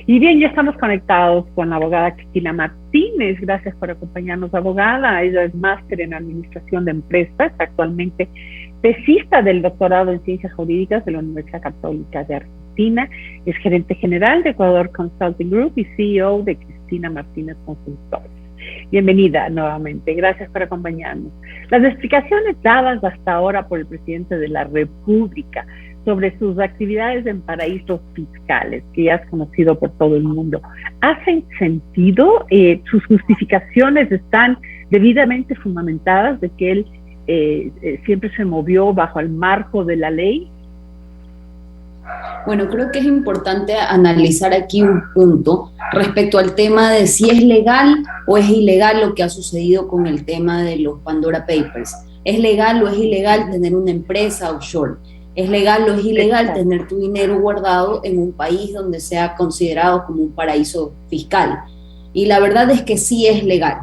Y bien, ya estamos conectados con la abogada Cristina Martínez. Gracias por acompañarnos, abogada. Ella es máster en Administración de Empresas, actualmente tesista del doctorado en Ciencias Jurídicas de la Universidad Católica de Argentina. Es gerente general de Ecuador Consulting Group y CEO de Cristina Martínez Consultores. Bienvenida nuevamente. Gracias por acompañarnos. Las explicaciones dadas hasta ahora por el presidente de la República sobre sus actividades en paraísos fiscales, que ya es conocido por todo el mundo, ¿hacen sentido? ¿Sus justificaciones están debidamente fundamentadas de que él siempre se movió bajo el marco de la ley? Bueno, creo que es importante analizar aquí un punto respecto al tema de si es legal o es ilegal lo que ha sucedido con el tema de los Pandora Papers. ¿Es legal o es ilegal tener una empresa offshore? ¿Es legal o es ilegal tener tu dinero guardado en un país donde sea considerado como un paraíso fiscal? Y la verdad es que sí es legal.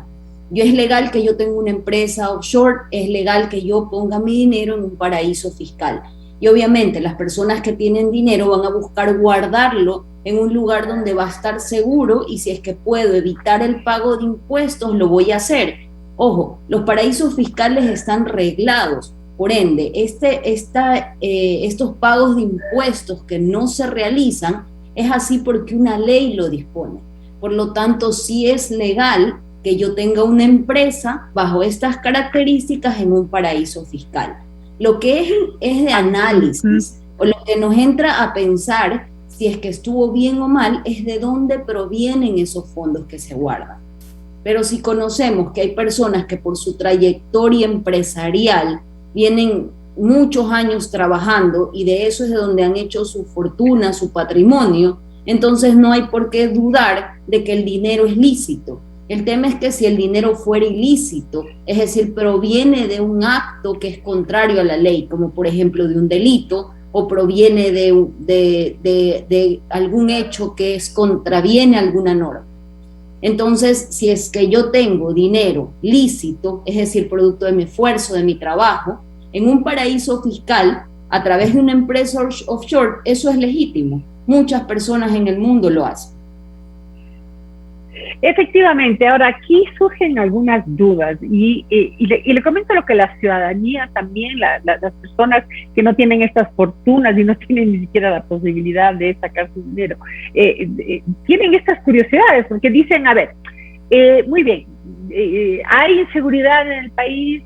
Es legal que yo tenga una empresa offshore, es legal que yo ponga mi dinero en un paraíso fiscal. Y obviamente las personas que tienen dinero van a buscar guardarlo en un lugar donde va a estar seguro, y si es que puedo evitar el pago de impuestos, lo voy a hacer. Ojo, los paraísos fiscales están reglados. Por ende, estos pagos de impuestos que no se realizan es así porque una ley lo dispone. Por lo tanto, sí es legal que yo tenga una empresa bajo estas características en un paraíso fiscal. Lo que es de análisis, o lo que nos entra a pensar si es que estuvo bien o mal, es de dónde provienen esos fondos que se guardan. Pero si conocemos que hay personas que por su trayectoria empresarial vienen muchos años trabajando y de eso es de donde han hecho su fortuna, su patrimonio, entonces no hay por qué dudar de que el dinero es lícito. El tema es que si el dinero fuera ilícito, es decir, proviene de un acto que es contrario a la ley, como por ejemplo de un delito, o proviene de algún hecho que contraviene alguna norma. Entonces, si es que yo tengo dinero lícito, es decir, producto de mi esfuerzo, de mi trabajo, en un paraíso fiscal, a través de una empresa offshore, eso es legítimo. Muchas personas en el mundo lo hacen. Efectivamente, ahora aquí surgen algunas dudas y le comento lo que la ciudadanía también, las personas que no tienen estas fortunas y no tienen ni siquiera la posibilidad de sacar su dinero, tienen estas curiosidades porque dicen, a ver, muy bien, hay inseguridad en el país,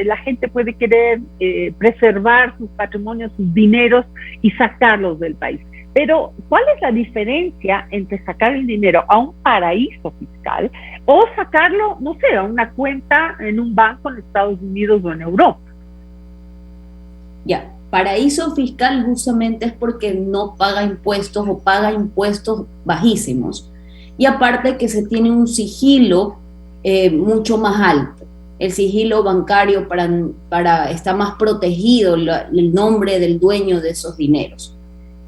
la gente puede querer preservar sus patrimonios, sus dineros y sacarlos del país. Pero, ¿cuál es la diferencia entre sacar el dinero a un paraíso fiscal o sacarlo, no sé, a una cuenta en un banco en Estados Unidos o en Europa? Ya, paraíso fiscal justamente es porque no paga impuestos o paga impuestos bajísimos. Y aparte que se tiene un sigilo mucho más alto. El sigilo bancario está más protegido el nombre del dueño de esos dineros.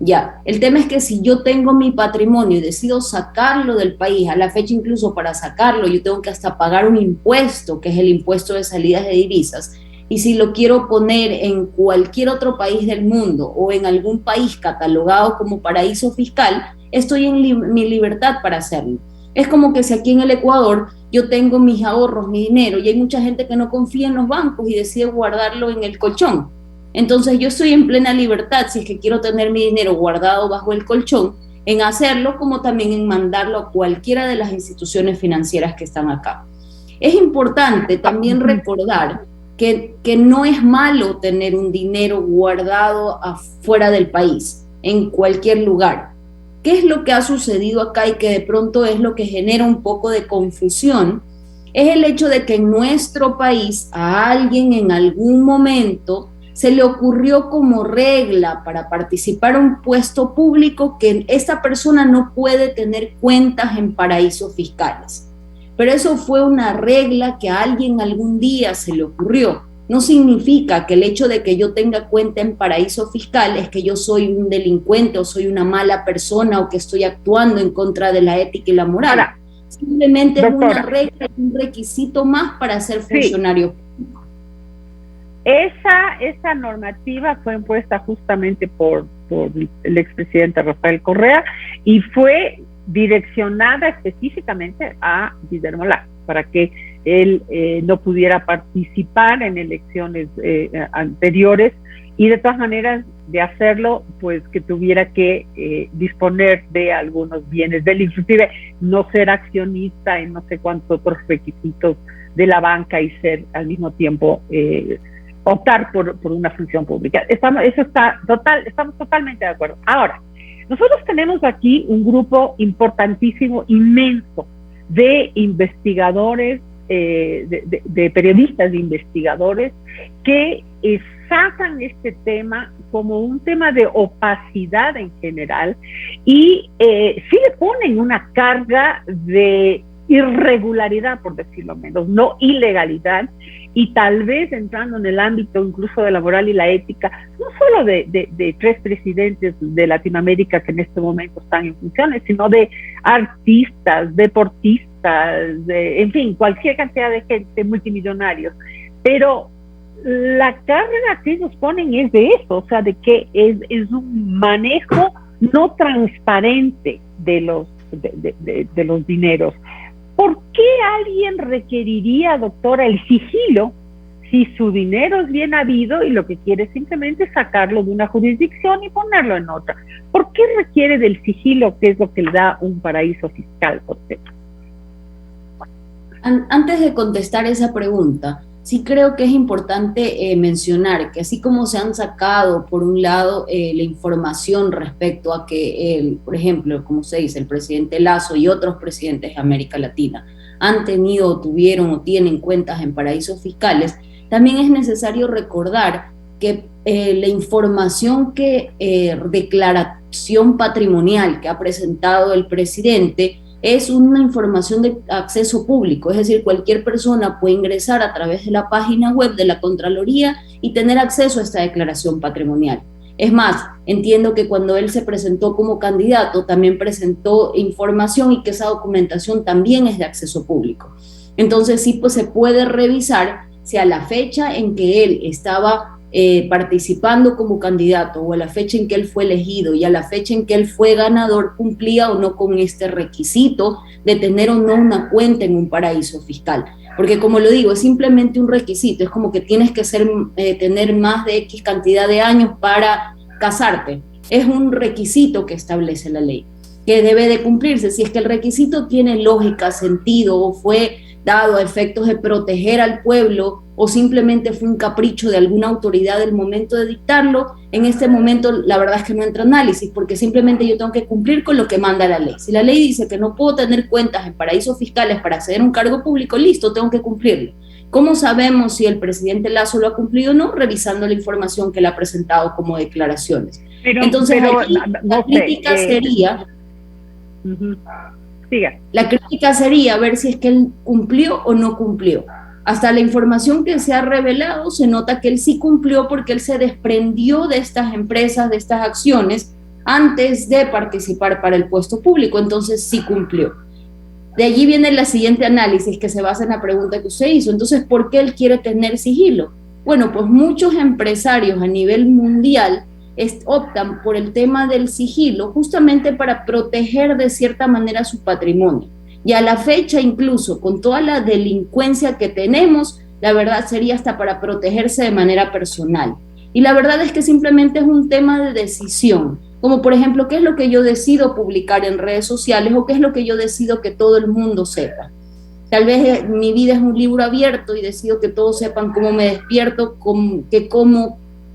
Ya, el tema es que si yo tengo mi patrimonio y decido sacarlo del país, a la fecha incluso para sacarlo yo tengo que hasta pagar un impuesto, que es el impuesto de salidas de divisas, y si lo quiero poner en cualquier otro país del mundo o en algún país catalogado como paraíso fiscal, estoy en mi libertad para hacerlo. Es como que si aquí en el Ecuador yo tengo mis ahorros, mi dinero, y hay mucha gente que no confía en los bancos y decide guardarlo en el colchón. Entonces yo estoy en plena libertad, si es que quiero tener mi dinero guardado bajo el colchón, en hacerlo, como también en mandarlo a cualquiera de las instituciones financieras que están acá. Es importante también recordar que no es malo tener un dinero guardado afuera del país, en cualquier lugar. ¿Qué es lo que ha sucedido acá y que de pronto es lo que genera un poco de confusión? Es el hecho de que en nuestro país a alguien en algún momento se le ocurrió como regla para participar en un puesto público que esta persona no puede tener cuentas en paraísos fiscales. Pero eso fue una regla que a alguien algún día se le ocurrió. No significa que el hecho de que yo tenga cuenta en paraíso fiscal es que yo soy un delincuente o soy una mala persona o que estoy actuando en contra de la ética y la moral. Ahora, simplemente doctora, es una regla, un requisito más para ser funcionario público. Esa normativa fue impuesta justamente por el expresidente Rafael Correa y fue direccionada específicamente a Guillermo Lasso, para que él no pudiera participar en elecciones anteriores, y de todas maneras de hacerlo, pues que tuviera que disponer de algunos bienes de él, inclusive no ser accionista en no sé cuántos otros requisitos de la banca y ser al mismo tiempo optar por una función pública. Estamos totalmente de acuerdo. Ahora, nosotros tenemos aquí un grupo importantísimo, inmenso, de investigadores, de periodistas, de investigadores, que sacan este tema como un tema de opacidad en general, y sí le ponen una carga de irregularidad, por decirlo menos, no ilegalidad, y tal vez entrando en el ámbito incluso de la moral y la ética, no solo de tres presidentes de Latinoamérica que en este momento están en funciones, sino de artistas, deportistas, en fin, cualquier cantidad de gente, multimillonarios. Pero la carga que ellos ponen es de eso, o sea, de que es un manejo no transparente de los dineros. ¿Por qué alguien requeriría, doctora, el sigilo si su dinero es bien habido y lo que quiere es simplemente sacarlo de una jurisdicción y ponerlo en otra? ¿Por qué requiere del sigilo, que es lo que le da un paraíso fiscal, por ejemplo? Antes de contestar esa pregunta, sí creo que es importante mencionar que así como se han sacado, por un lado, la información respecto a que, por ejemplo, como se dice, el presidente Lasso y otros presidentes de América Latina han tenido, tuvieron o tienen cuentas en paraísos fiscales, también es necesario recordar que la información declaración patrimonial que ha presentado el presidente es una información de acceso público, es decir, cualquier persona puede ingresar a través de la página web de la Contraloría y tener acceso a esta declaración patrimonial. Es más, entiendo que cuando él se presentó como candidato también presentó información y que esa documentación también es de acceso público. Entonces sí, pues se puede revisar si a la fecha en que él estaba participando como candidato, o a la fecha en que él fue elegido y a la fecha en que él fue ganador, cumplía o no con este requisito de tener o no una cuenta en un paraíso fiscal. Porque, como lo digo, es simplemente un requisito, es como que tienes que tener más de X cantidad de años para casarte. Es un requisito que establece la ley, que debe de cumplirse. Si es que el requisito tiene lógica, sentido, o fue dado a efectos de proteger al pueblo, o simplemente fue un capricho de alguna autoridad del momento de dictarlo, en este momento la verdad es que no entra análisis, porque simplemente yo tengo que cumplir con lo que manda la ley. Si la ley dice que no puedo tener cuentas en paraísos fiscales para acceder a un cargo público, listo, tengo que cumplirlo. ¿Cómo sabemos si el presidente Lasso lo ha cumplido o no? Revisando la información que le ha presentado como declaraciones. Entonces, aquí la crítica sería... La crítica sería ver si es que él cumplió o no cumplió. Hasta la información que se ha revelado se nota que él sí cumplió, porque él se desprendió de estas empresas, de estas acciones, antes de participar para el puesto público, entonces sí cumplió. De allí viene la siguiente análisis, que se basa en la pregunta que usted hizo. Entonces, ¿por qué él quiere tener sigilo? Bueno, pues muchos empresarios a nivel mundial optan por el tema del sigilo justamente para proteger de cierta manera su patrimonio. Y a la fecha, incluso con toda la delincuencia que tenemos, la verdad sería hasta para protegerse de manera personal. Y la verdad es que simplemente es un tema de decisión, como por ejemplo, ¿qué es lo que yo decido publicar en redes sociales, o qué es lo que yo decido que todo el mundo sepa? Tal vez mi vida es un libro abierto y decido que todos sepan cómo me despierto,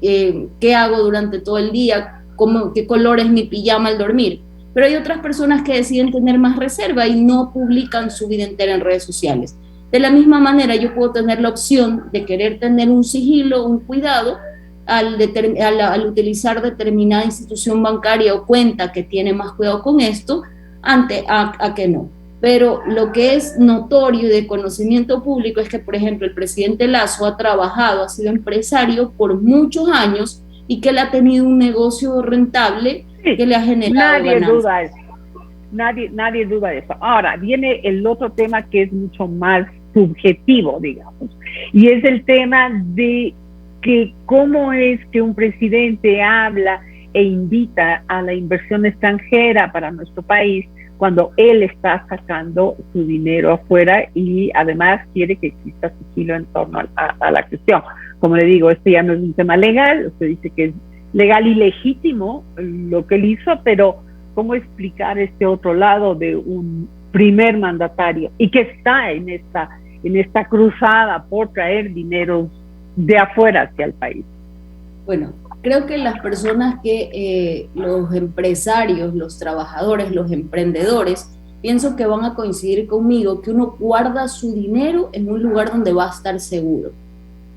qué hago durante todo el día, qué color es mi pijama al dormir. Pero hay otras personas que deciden tener más reserva y no publican su vida entera en redes sociales. De la misma manera, yo puedo tener la opción de querer tener un sigilo, un cuidado, al utilizar determinada institución bancaria o cuenta que tiene más cuidado con esto, a que no. Pero lo que es notorio y de conocimiento público es que, por ejemplo, el presidente Lasso ha trabajado, ha sido empresario por muchos años, y que él ha tenido un negocio rentable, sí, que le ha generado ganancias. Nadie duda de eso. Ahora, viene el otro tema que es mucho más subjetivo, digamos, y es el tema de que cómo es que un presidente habla e invita a la inversión extranjera para nuestro país cuando él está sacando su dinero afuera y además quiere que exista sigilo en torno a la cuestión. Como le digo, esto ya no es un tema legal, usted dice que es legal y legítimo lo que él hizo, pero ¿cómo explicar este otro lado de un primer mandatario y que está en esta cruzada por traer dinero de afuera hacia el país? Bueno, creo que las personas los empresarios, los trabajadores, los emprendedores, pienso que van a coincidir conmigo que uno guarda su dinero en un lugar donde va a estar seguro.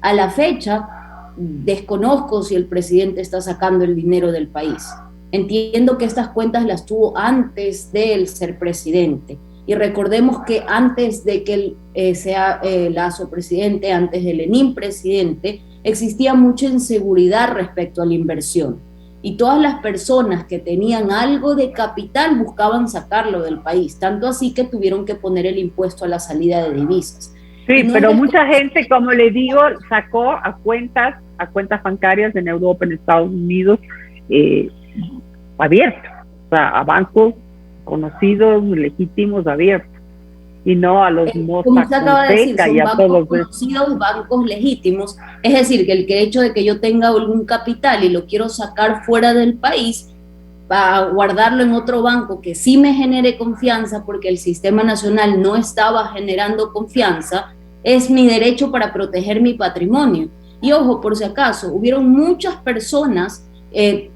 A la fecha, desconozco si el presidente está sacando el dinero del país. Entiendo que estas cuentas las tuvo antes de él ser presidente. Y recordemos que antes de que él sea Lasso presidente, antes de Lenín presidente, existía mucha inseguridad respecto a la inversión. Y todas las personas que tenían algo de capital buscaban sacarlo del país. Tanto así que tuvieron que poner el impuesto a la salida de divisas. Sí, no, pero mucha gente, como le digo, sacó a cuentas bancarias en Europa, en Estados Unidos, abiertas, o sea, a bancos conocidos, legítimos, abiertos, y no a los Mossack Fonseca y a todos conocidos, bancos legítimos. Es decir, que el hecho de que yo tenga algún capital y lo quiero sacar fuera del país, para guardarlo en otro banco que sí me genere confianza, porque el sistema nacional no estaba generando confianza, es mi derecho para proteger mi patrimonio. Y ojo, por si acaso, hubieron muchas personas en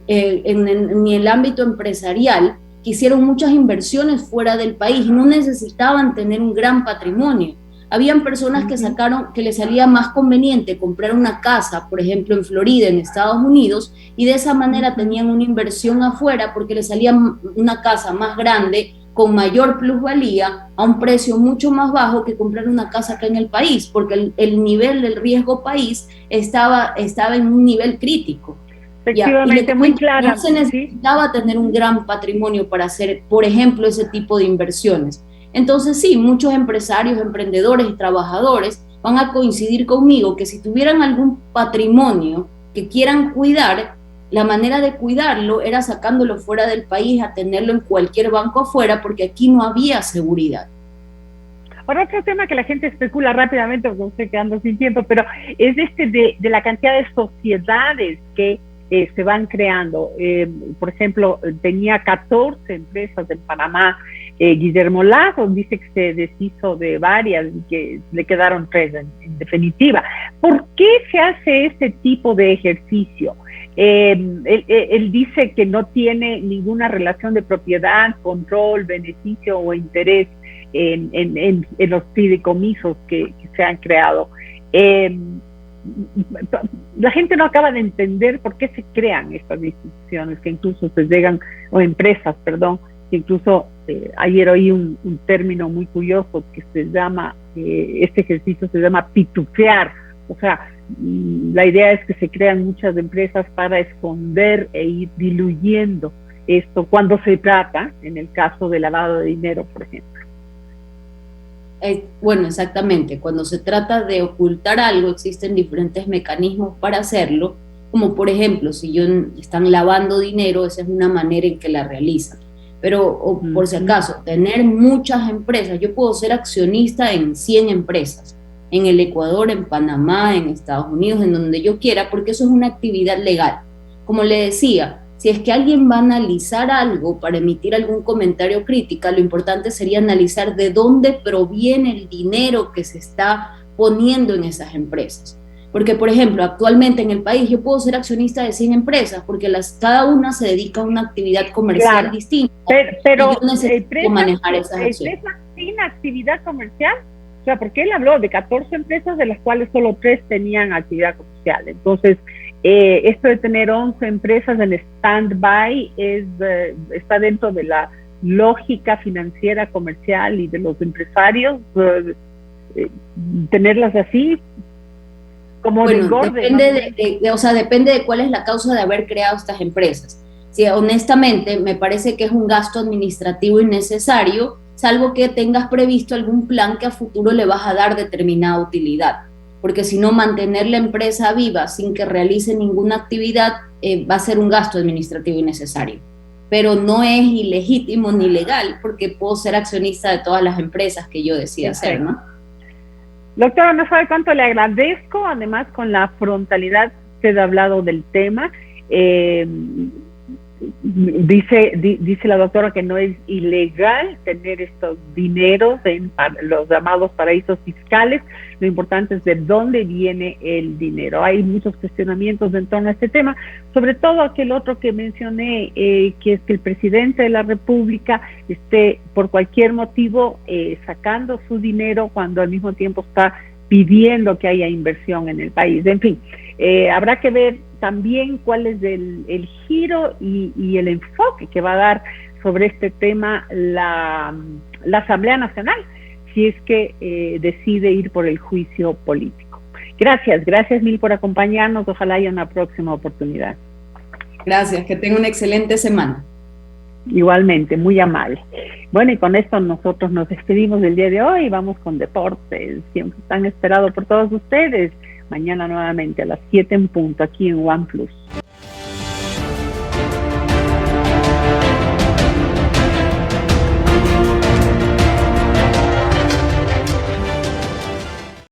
el ámbito empresarial que hicieron muchas inversiones fuera del país y no necesitaban tener un gran patrimonio. Habían personas que sacaron, que les salía más conveniente comprar una casa, por ejemplo, en Florida, en Estados Unidos, y de esa manera tenían una inversión afuera porque les salía una casa más grande, con mayor plusvalía, a un precio mucho más bajo que comprar una casa acá en el país, porque el nivel del riesgo país estaba en un nivel crítico. Efectivamente, muy clara. No se necesitaba tener un gran patrimonio para hacer, por ejemplo, ese tipo de inversiones. Entonces sí, muchos empresarios, emprendedores y trabajadores van a coincidir conmigo que si tuvieran algún patrimonio que quieran cuidar, la manera de cuidarlo era sacándolo fuera del país, a tenerlo en cualquier banco afuera, porque aquí no había seguridad. Ahora, otro tema que la gente especula rápidamente, porque no estoy quedando sin tiempo, pero es de la cantidad de sociedades que se van creando. Por ejemplo, tenía 14 empresas en Panamá. Guillermo Lasso dice que se deshizo de varias y que le quedaron 3 en definitiva. ¿Por qué se hace ese tipo de ejercicio? Él dice que no tiene ninguna relación de propiedad, control, beneficio o interés en los fideicomisos que se han creado. La gente no acaba de entender por qué se crean estas instituciones que incluso se llegan, o empresas, perdón, que incluso ayer oí un término muy curioso que se llama, este ejercicio se llama pitufear. O sea, la idea es que se crean muchas empresas para esconder e ir diluyendo esto cuando se trata, en el caso de lavado de dinero, por ejemplo. Bueno, exactamente. Cuando se trata de ocultar algo, existen diferentes mecanismos para hacerlo, como por ejemplo, si están lavando dinero, esa es una manera en que la realizan. Pero, por si acaso, tener muchas empresas, yo puedo ser accionista en 100 empresas, en el Ecuador, en Panamá, en Estados Unidos, en donde yo quiera, porque eso es una actividad legal. Como le decía, si es que alguien va a analizar algo para emitir algún comentario crítico, lo importante sería analizar de dónde proviene el dinero que se está poniendo en esas empresas. Porque, por ejemplo, actualmente en el país yo puedo ser accionista de 100 empresas porque cada una se dedica a una actividad comercial distinta. Pero y yo necesito manejar esas acciones. ¿Empresas sin actividad comercial? O sea, porque él habló de 14 empresas de las cuales solo 3 tenían actividad comercial. Entonces, esto de tener 11 empresas en stand-by está dentro de la lógica financiera, comercial y de los empresarios. Tenerlas así como depende depende de cuál es la causa de haber creado estas empresas. Sí, honestamente, me parece que es un gasto administrativo innecesario, salvo que tengas previsto algún plan que a futuro le vas a dar determinada utilidad. porque si no, mantener la empresa viva sin que realice ninguna actividad va a ser un gasto administrativo innecesario. Pero no es ilegítimo ni legal, porque puedo ser accionista de todas las empresas que yo decida hacer, ¿no? Doctora, no sabe cuánto le agradezco, además con la frontalidad que ha hablado del tema. Dice la doctora que no es ilegal tener estos dineros en los llamados paraísos fiscales. Lo importante es de dónde viene el dinero. Hay muchos cuestionamientos en torno a este tema, sobre todo aquel otro que mencioné, que es que el presidente de la República esté por cualquier motivo sacando su dinero cuando al mismo tiempo está pidiendo que haya inversión en el país. En fin, habrá que ver también cuál es el giro y el enfoque que va a dar sobre este tema la Asamblea Nacional, si es que decide ir por el juicio político. Gracias mil por acompañarnos. Ojalá haya una próxima oportunidad. Gracias, que tenga una excelente semana. Igualmente, muy amable. Bueno, y con esto nosotros nos despedimos del día de hoy y vamos con deportes, siempre tan esperado por todos ustedes. Mañana nuevamente a las 7 en punto aquí en OnePlus.